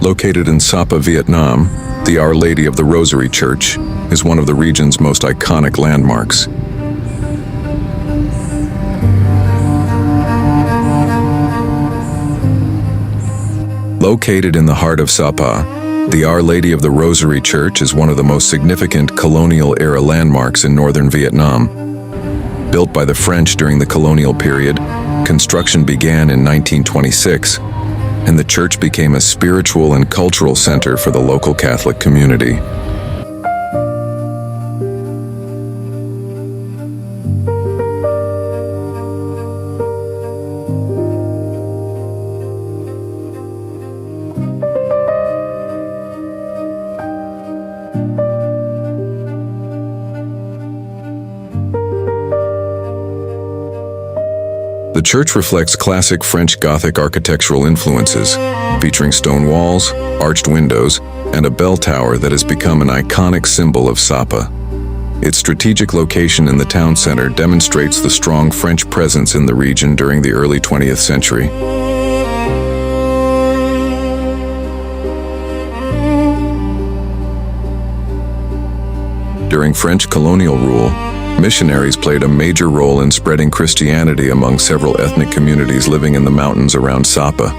Located in Sapa, Vietnam, the Our Lady of the Rosary Church is one of the region's most iconic landmarks. Located in the heart of Sapa, the Our Lady of the Rosary Church is one of the most significant colonial-era landmarks in northern Vietnam. Built by the French during the colonial period, construction began in 1926, and the church became a spiritual and cultural center for the local Catholic community. The church reflects classic French Gothic architectural influences, featuring stone walls, arched windows, and a bell tower that has become an iconic symbol of Sapa. Its strategic location in the town center demonstrates the strong French presence in the region during the early 20th century. During French colonial rule, missionaries played a major role in spreading Christianity among several ethnic communities living in the mountains around Sapa.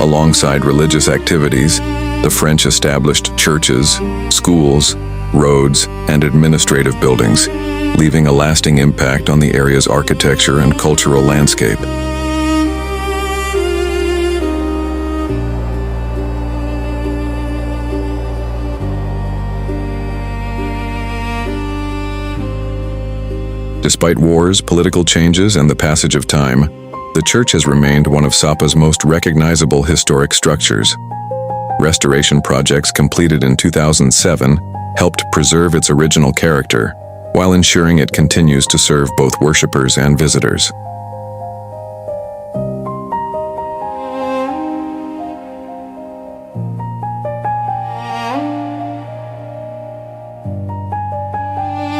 Alongside religious activities, the French established churches, schools, roads, and administrative buildings, leaving a lasting impact on the area's architecture and cultural landscape. Despite wars, political changes, and the passage of time, the church has remained one of Sapa's most recognizable historic structures. Restoration projects completed in 2007 helped preserve its original character, while ensuring it continues to serve both worshippers and visitors.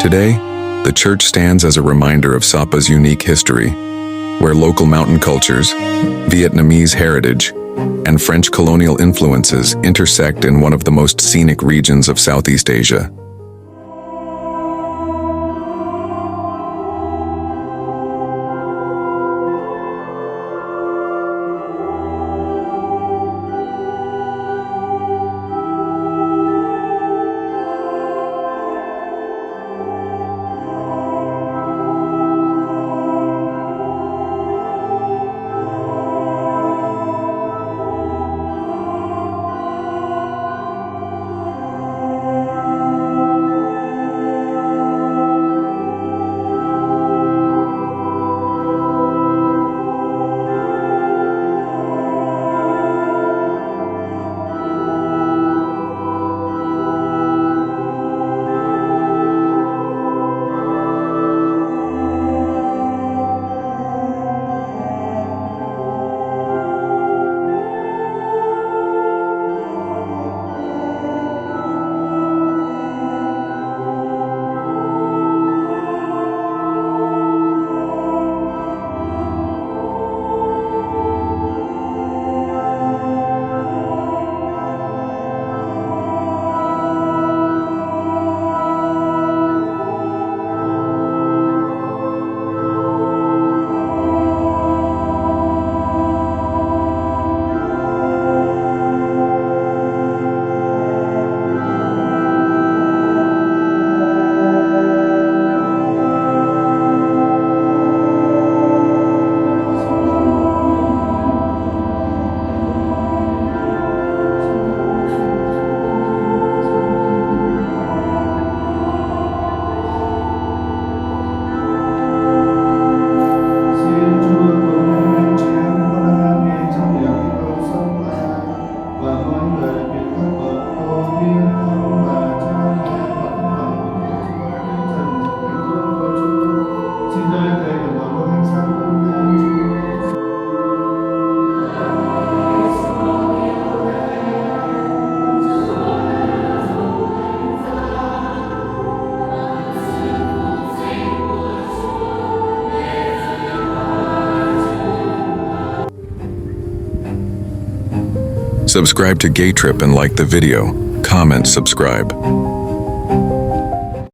Today, the church stands as a reminder of Sapa's unique history, where local mountain cultures, Vietnamese heritage, and French colonial influences intersect in one of the most scenic regions of Southeast Asia. Subscribe to GATrip and like the video. Comment, subscribe.